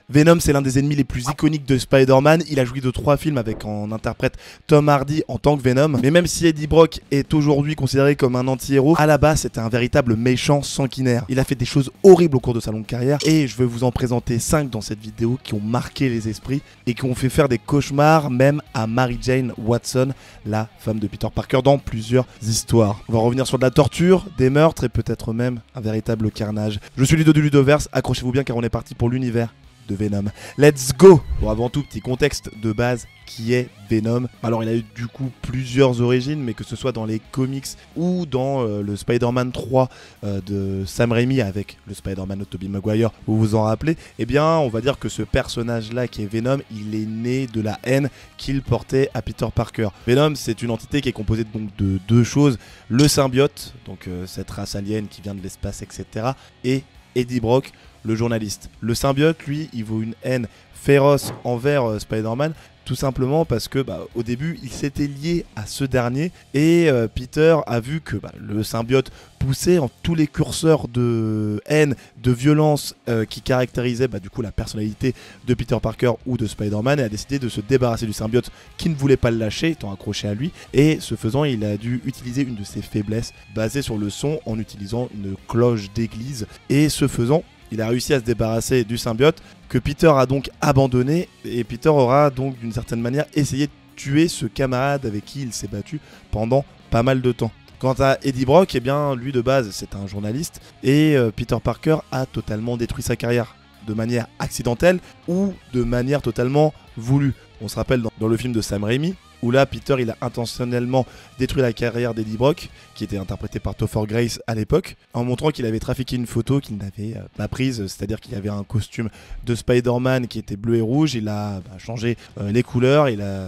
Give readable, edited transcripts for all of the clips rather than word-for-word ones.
Venom, c'est l'un des ennemis les plus iconiques de Spider-Man. Il a joui de 3 films avec en interprète Tom Hardy en tant que Venom. Mais même si Eddie Brock est aujourd'hui considéré comme un anti-héros, à la base c'était un véritable méchant sanguinaire. Il a fait des choses horribles au cours de sa longue carrière et je vais vous en présenter 5 dans cette vidéo qui ont marqué les esprits et qui ont fait faire des cauchemars même à Mary Jane Watson, la femme de Peter Parker, dans plusieurs histoires. On va revenir sur de la torture, des meurtres et peut-être même un véritable carnage. Je suis Ludo du Ludoverse, accrochez-vous bien car on est parti pour l'univers de Venom. Let's go! Bon, avant tout, petit contexte de base, qui est Venom. Alors il a eu du coup plusieurs origines, mais que ce soit dans les comics ou dans le Spider-Man 3 de Sam Raimi avec le Spider-Man de Tobey Maguire, vous vous en rappelez, eh bien on va dire que ce personnage-là qui est Venom, il est né de la haine qu'il portait à Peter Parker. Venom, c'est une entité qui est composée donc de deux choses, le symbiote, donc cette race alien qui vient de l'espace, etc., et Eddie Brock, le journaliste. Le symbiote, lui, il vaut une haine féroce envers Spider-Man, tout simplement parce que au début, il s'était lié à ce dernier et Peter a vu que le symbiote poussait en tous les curseurs de haine, de violence qui caractérisaient du coup la personnalité de Peter Parker ou de Spider-Man et a décidé de se débarrasser du symbiote qui ne voulait pas le lâcher, étant accroché à lui, et ce faisant, il a dû utiliser une de ses faiblesses basée sur le son en utilisant une cloche d'église et ce faisant, il a réussi à se débarrasser du symbiote que Peter a donc abandonné et Peter aura donc d'une certaine manière essayé de tuer ce camarade avec qui il s'est battu pendant pas mal de temps. Quant à Eddie Brock, eh bien lui de base c'est un journaliste et Peter Parker a totalement détruit sa carrière de manière accidentelle ou de manière totalement voulue. On se rappelle dans le film de Sam Raimi où là Peter il a intentionnellement détruit la carrière d'Eddie Brock qui était interprété par Topher Grace à l'époque en montrant qu'il avait trafiqué une photo qu'il n'avait pas prise, c'est-à-dire qu'il avait un costume de Spider-Man qui était bleu et rouge, il a changé les couleurs, il a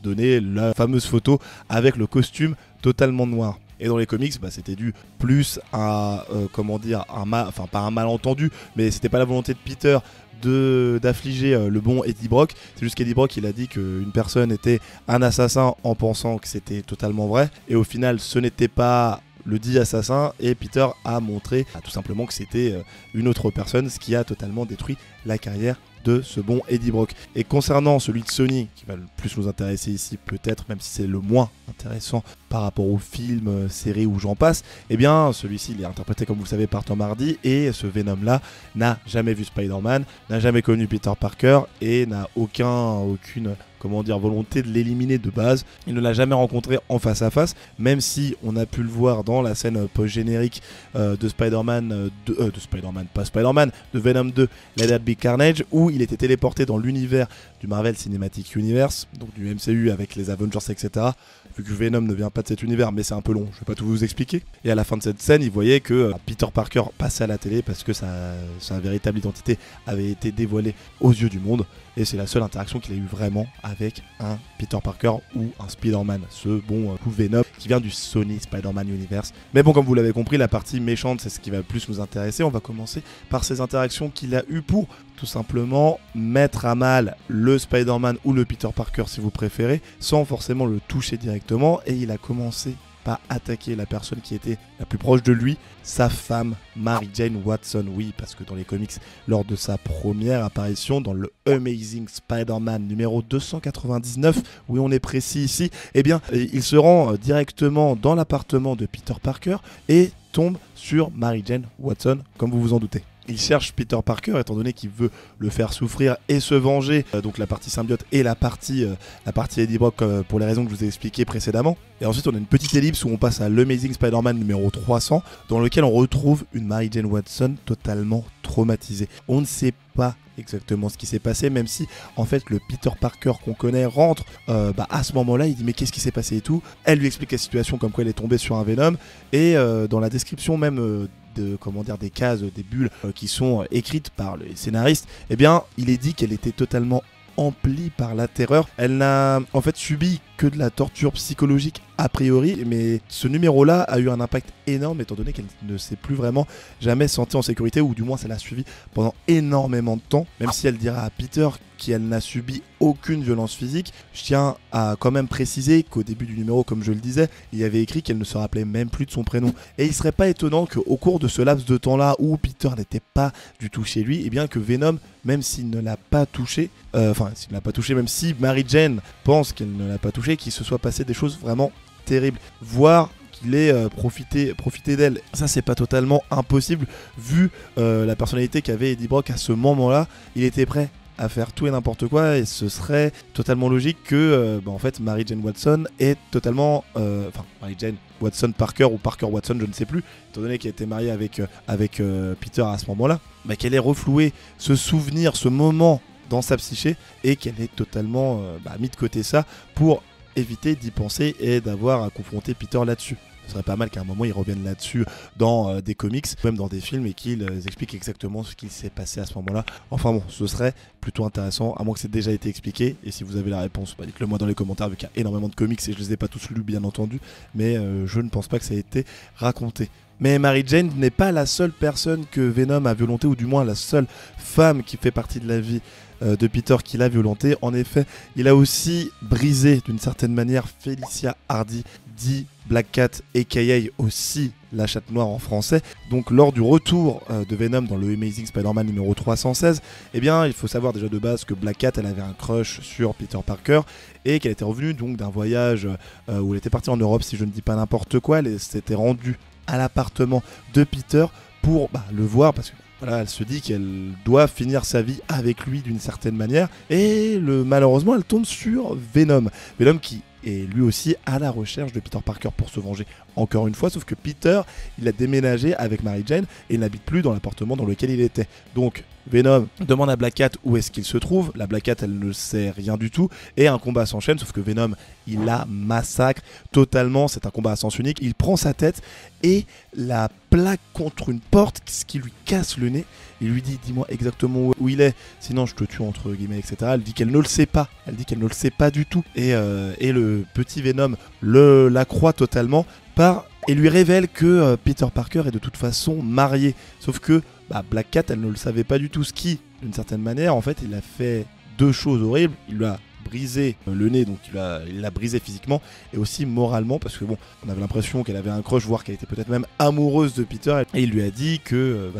donné la fameuse photo avec le costume totalement noir. Et dans les comics, c'était dû plus à, pas un malentendu, mais c'était pas la volonté de Peter d'affliger le bon Eddie Brock. C'est juste qu'Eddie Brock il a dit qu'une personne était un assassin en pensant que c'était totalement vrai et au final ce n'était pas le dit assassin et Peter a montré tout simplement que c'était une autre personne, ce qui a totalement détruit la carrière de ce bon Eddie Brock. Et concernant celui de Sony, qui va le plus nous intéresser ici peut-être, même si c'est le moins intéressant par rapport aux films, séries ou j'en passe, eh bien celui-ci il est interprété comme vous le savez par Tom Hardy et ce Venom là n'a jamais vu Spider-Man, n'a jamais connu Peter Parker et n'a aucune volonté de l'éliminer de base. Il ne l'a jamais rencontré en face à face, même si on a pu le voir dans la scène post-générique de Spider-Man, de Venom 2, Let There Be Carnage, où il était téléporté dans l'univers du Marvel Cinematic Universe, donc du MCU avec les Avengers, etc. Vu que Venom ne vient pas de cet univers, mais c'est un peu long, je vais pas tout vous expliquer. Et à la fin de cette scène, il voyait que Peter Parker passait à la télé parce que sa véritable identité avait été dévoilée aux yeux du monde. Et c'est la seule interaction qu'il a eu vraiment avec un Peter Parker ou un Spider-Man, ce bon coup Venom qui vient du Sony Spider-Man Universe. Mais bon, comme vous l'avez compris, la partie méchante, c'est ce qui va le plus nous intéresser. On va commencer par ces interactions qu'il a eues pour tout simplement mettre à mal le Spider-Man ou le Peter Parker si vous préférez, sans forcément le toucher directement. Et il a commencé par attaquer la personne qui était la plus proche de lui, sa femme Mary Jane Watson. Oui, parce que dans les comics, lors de sa première apparition dans le Amazing Spider-Man numéro 299, oui on est précis ici, eh bien il se rend directement dans l'appartement de Peter Parker et tombe sur Mary Jane Watson, comme vous vous en doutez. Il cherche Peter Parker étant donné qu'il veut le faire souffrir et se venger, donc la partie symbiote et la partie Eddie Brock pour les raisons que je vous ai expliquées précédemment. Et ensuite on a une petite ellipse où on passe à l'Amazing Spider-Man numéro 300 dans lequel on retrouve une Mary Jane Watson totalement traumatisée. On ne sait pas exactement ce qui s'est passé, même si en fait le Peter Parker qu'on connaît rentre à ce moment-là, il dit mais qu'est-ce qui s'est passé et tout. Elle lui explique la situation comme quoi elle est tombée sur un Venom et dans la description même des cases, des bulles qui sont écrites par les scénaristes, eh bien il est dit qu'elle était totalement emplie par la terreur. Elle n'a en fait subi que de la torture psychologique a priori, mais ce numéro-là a eu un impact énorme étant donné qu'elle ne s'est plus vraiment jamais sentie en sécurité, ou du moins ça l'a suivi pendant énormément de temps, même si elle dira à Peter qu'elle n'a subi aucune violence physique. Je tiens à quand même préciser qu'au début du numéro, comme je le disais, il y avait écrit qu'elle ne se rappelait même plus de son prénom. Et il serait pas étonnant qu'au cours de ce laps de temps-là où Peter n'était pas du tout chez lui, et bien que Venom, même s'il ne l'a pas touché, s'il ne l'a pas touché, même si Mary Jane pense qu'elle ne l'a pas touché, qu'il se soit passé des choses vraiment terribles, voire qu'il ait profité d'elle. Ça, c'est pas totalement impossible vu la personnalité qu'avait Eddie Brock à ce moment-là. Il était prêt à faire tout et n'importe quoi, et ce serait totalement logique que en fait Mary Jane Watson est totalement Mary Jane Watson Parker ou Parker Watson, je ne sais plus, étant donné qu'elle était mariée avec Peter à ce moment-là, qu'elle ait refloué ce souvenir, ce moment dans sa psyché, et qu'elle ait totalement mis de côté ça pour éviter d'y penser et d'avoir à confronter Peter là-dessus. Ce serait pas mal qu'à un moment ils reviennent là-dessus dans des comics, même dans des films, et qu'ils expliquent exactement ce qui s'est passé à ce moment-là. Enfin bon, ce serait plutôt intéressant, à moins que c'est déjà été expliqué. Et si vous avez la réponse, dites-le moi dans les commentaires, vu qu'il y a énormément de comics et je les ai pas tous lus bien entendu, mais je ne pense pas que ça ait été raconté. Mais Mary Jane n'est pas la seule personne que Venom a violentée, ou du moins la seule femme qui fait partie de la vie de Peter qui l'a violenté. En effet, il a aussi brisé d'une certaine manière Felicia Hardy, dit Black Cat, aka aussi la Chatte Noire en français. Donc lors du retour de Venom dans le Amazing Spider-Man numéro 316, il faut savoir déjà de base que Black Cat, elle avait un crush sur Peter Parker, et qu'elle était revenue donc d'un voyage où elle était partie en Europe, si je ne dis pas n'importe quoi. Elle s'était rendue à l'appartement de Peter pour le voir, parce que voilà, elle se dit qu'elle doit finir sa vie avec lui d'une certaine manière, et malheureusement elle tombe sur Venom qui est lui aussi à la recherche de Peter Parker pour se venger encore une fois, sauf que Peter, il a déménagé avec Mary Jane et il n'habite plus dans l'appartement dans lequel il était. Donc Venom demande à Black Cat où est-ce qu'il se trouve. La Black Cat, elle ne sait rien du tout, et un combat s'enchaîne, sauf que Venom, il la massacre totalement. C'est un combat à sens unique. Il prend sa tête et la plaque contre une porte, ce qui lui casse le nez. Il lui dit, dis-moi exactement où il est, sinon je te tue, entre guillemets, etc. Elle dit qu'elle ne le sait pas. Elle dit qu'elle ne le sait pas du tout. Et le petit Venom la croit totalement et lui révèle que Peter Parker est de toute façon marié. Sauf que Black Cat, elle ne le savait pas du tout. Ce qui, d'une certaine manière, en fait, il a fait deux choses horribles. Il lui a brisé le nez, donc il l'a brisé physiquement et aussi moralement, parce que on avait l'impression qu'elle avait un crush, voire qu'elle était peut-être même amoureuse de Peter, et il lui a dit que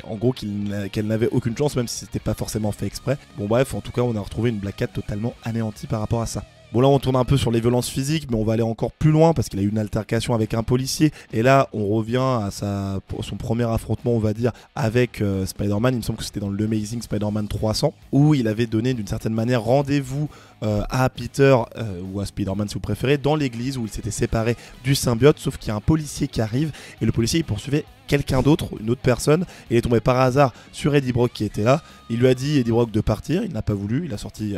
en gros qu'elle n'avait aucune chance, même si c'était pas forcément fait exprès. Bon bref, en tout cas on a retrouvé une Black Cat totalement anéantie par rapport à ça. Bon, là on tourne un peu sur les violences physiques, mais on va aller encore plus loin parce qu'il a eu une altercation avec un policier, et là on revient à son premier affrontement, on va dire, avec Spider-Man. Il me semble que c'était dans le Amazing Spider-Man 300, où il avait donné d'une certaine manière rendez-vous à Peter, ou à Spider-Man si vous préférez, dans l'église où il s'était séparé du symbiote, sauf qu'il y a un policier qui arrive, et le policier il poursuivait quelqu'un d'autre, une autre personne, et il est tombé par hasard sur Eddie Brock qui était là. Il lui a dit, Eddie Brock, de partir, il n'a pas voulu, il a sorti,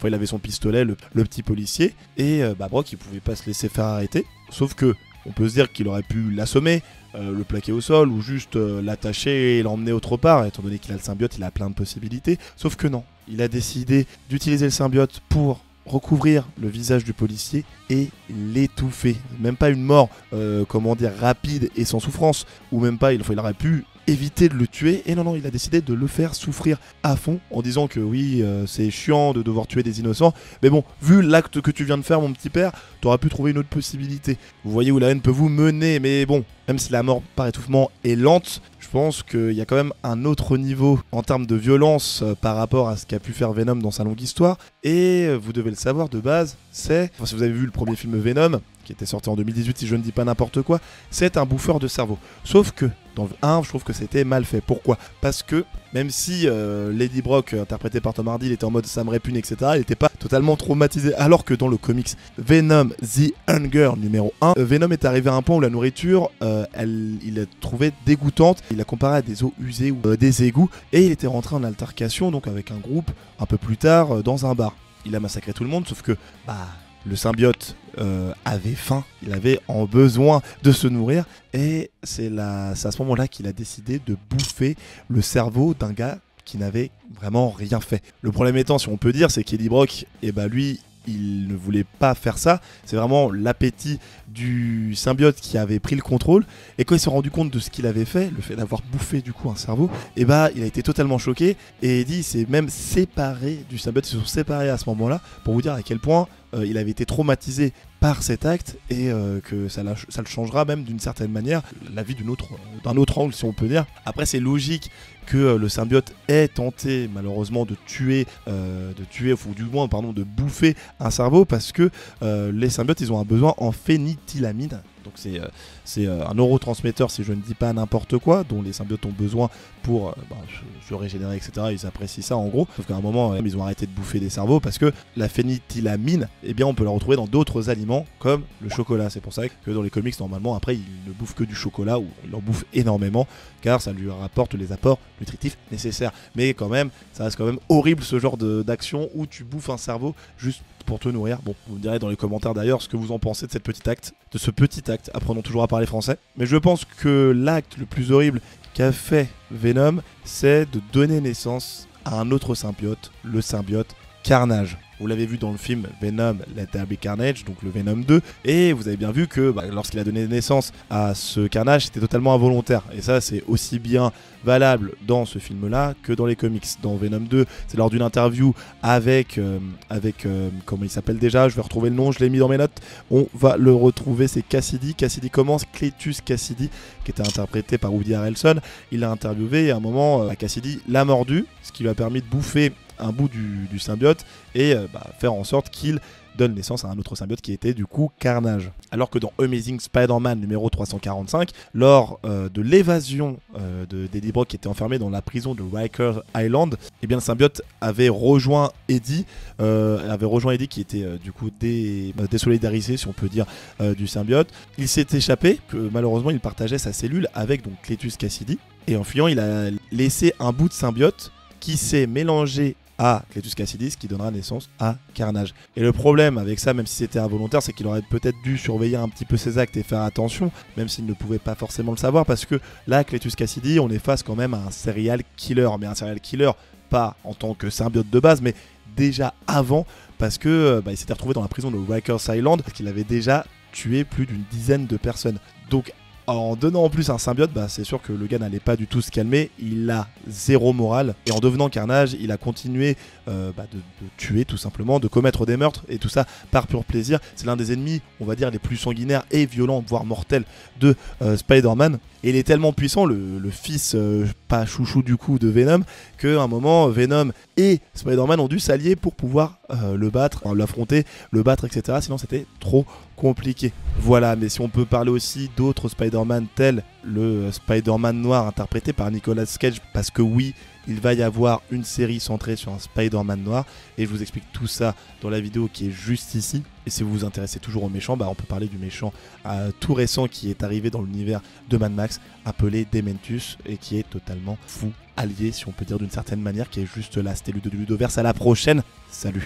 il avait son pistolet, le petit policier, et Brock il pouvait pas se laisser faire arrêter, sauf que on peut se dire qu'il aurait pu l'assommer, le plaquer au sol, ou juste l'attacher et l'emmener autre part, étant donné qu'il a le symbiote, il a plein de possibilités, sauf que non, il a décidé d'utiliser le symbiote pour recouvrir le visage du policier et l'étouffer. Même pas une mort, rapide et sans souffrance, ou même pas, il aurait pu éviter de le tuer, et non, il a décidé de le faire souffrir à fond, en disant que oui, c'est chiant de devoir tuer des innocents, mais bon, vu l'acte que tu viens de faire, mon petit père, t'auras pu trouver une autre possibilité. Vous voyez où la haine peut vous mener, mais bon, même si la mort par étouffement est lente, je pense qu'il y a quand même un autre niveau en termes de violence par rapport à ce qu'a pu faire Venom dans sa longue histoire, et vous devez le savoir de base, si vous avez vu le premier film Venom, qui était sorti en 2018 si je ne dis pas n'importe quoi, c'est un bouffeur de cerveau. Sauf que dans le 1, je trouve que c'était mal fait. Pourquoi ? Parce que même si Lady Brock, interprété par Tom Hardy, il était en mode ça me répugne, etc., il n'était pas totalement traumatisé. Alors que dans le comics Venom The Hunger numéro 1, Venom est arrivé à un point où la nourriture, il l'a trouvée dégoûtante. Il l'a comparé à des eaux usées ou des égouts, et il était rentré en altercation donc avec un groupe un peu plus tard dans un bar. Il a massacré tout le monde, sauf que le symbiote avait faim, il avait besoin de se nourrir, et c'est à ce moment-là qu'il a décidé de bouffer le cerveau d'un gars qui n'avait vraiment rien fait. Le problème étant, si on peut dire, c'est qu'Eddie Brock, lui, il ne voulait pas faire ça. C'est vraiment l'appétit du symbiote qui avait pris le contrôle. Et quand il s'est rendu compte de ce qu'il avait fait, le fait d'avoir bouffé du coup un cerveau, et bah il a été totalement choqué. Et Eddie s'est même séparé du symbiote. Ils se sont séparés à ce moment-là pour vous dire à quel point il avait été traumatisé par cet acte et que ça le changera même d'une certaine manière la vie d'un autre angle, si on peut dire. Après, c'est logique que le symbiote ait tenté malheureusement de tuer ou du moins pardon, de bouffer un cerveau, parce que les symbiotes ils ont un besoin en phénylithylamine. Donc c'est un neurotransmetteur, si je ne dis pas n'importe quoi, dont les symbiotes ont besoin pour se régénérer, etc. Ils apprécient ça en gros. Sauf qu'à un moment, ils ont arrêté de bouffer des cerveaux parce que la phénylithylamine, eh bien, on peut la retrouver dans d'autres aliments comme le chocolat. C'est pour ça que dans les comics, normalement, après, ils ne bouffent que du chocolat ou ils en bouffent énormément car ça lui rapporte les apports nutritifs nécessaires. Mais quand même, ça reste quand même horrible ce genre d'action où tu bouffes un cerveau juste pour te nourrir. Bon, vous me direz dans les commentaires d'ailleurs ce que vous en pensez de ce petit acte. Apprenons toujours à parler français. Mais je pense que l'acte le plus horrible qu'a fait Venom, c'est de donner naissance à un autre symbiote, le symbiote Carnage. Vous l'avez vu dans le film Venom, Let There Be Carnage, donc le Venom 2, et vous avez bien vu que lorsqu'il a donné naissance à ce Carnage, c'était totalement involontaire. Et ça, c'est aussi bien valable dans ce film-là que dans les comics. Dans Venom 2, c'est lors d'une interview avec comment il s'appelle déjà, je vais retrouver le nom, je l'ai mis dans mes notes, on va le retrouver, c'est Cassidy. Cassidy commence, Cletus Cassidy, qui était interprété par Woody Harrelson. Il l'a interviewé et à un moment, Cassidy l'a mordu, ce qui lui a permis de bouffer un bout du symbiote et faire en sorte qu'il donne naissance à un autre symbiote qui était du coup Carnage. Alors que dans Amazing Spider-Man numéro 345, lors de l'évasion d'Eddie Brock qui était enfermé dans la prison de Rikers Island, eh bien le symbiote avait rejoint Eddie qui était du coup désolidarisé, si on peut dire, du symbiote. Il s'est échappé, que malheureusement il partageait sa cellule avec donc Cletus Cassidy, et en fuyant il a laissé un bout de symbiote qui s'est mélangé à Cletus Cassidy, ce qui donnera naissance à Carnage. Et le problème avec ça, même si c'était involontaire, c'est qu'il aurait peut-être dû surveiller un petit peu ses actes et faire attention, même s'il ne pouvait pas forcément le savoir, parce que là, Cletus Cassidy, on est face quand même à un serial killer, mais un serial killer pas en tant que symbiote de base, mais déjà avant, parce que il s'était retrouvé dans la prison de Rikers Island, qu'il avait déjà tué plus d'une dizaine de personnes. Donc en donnant en plus un symbiote, c'est sûr que le gars n'allait pas du tout se calmer, il a zéro morale, et en devenant Carnage, il a continué de tuer tout simplement, de commettre des meurtres, et tout ça par pur plaisir. C'est l'un des ennemis, on va dire, les plus sanguinaires et violents, voire mortels de Spider-Man. Et il est tellement puissant, le fils pas chouchou du coup de Venom, qu'à un moment, Venom et Spider-Man ont dû s'allier pour pouvoir le battre, l'affronter, le battre, etc. Sinon c'était trop compliqué. Voilà, mais si on peut parler aussi d'autres Spider-Man tels le Spider-Man noir interprété par Nicolas Cage, parce que oui, il va y avoir une série centrée sur un Spider-Man noir, et je vous explique tout ça dans la vidéo qui est juste ici. Et si vous vous intéressez toujours aux méchants, on peut parler du méchant tout récent qui est arrivé dans l'univers de Mad Max, appelé Dementus, et qui est totalement fou, allié si on peut dire d'une certaine manière, qui est juste là. C'était Ludo du Ludoverse, à la prochaine, salut.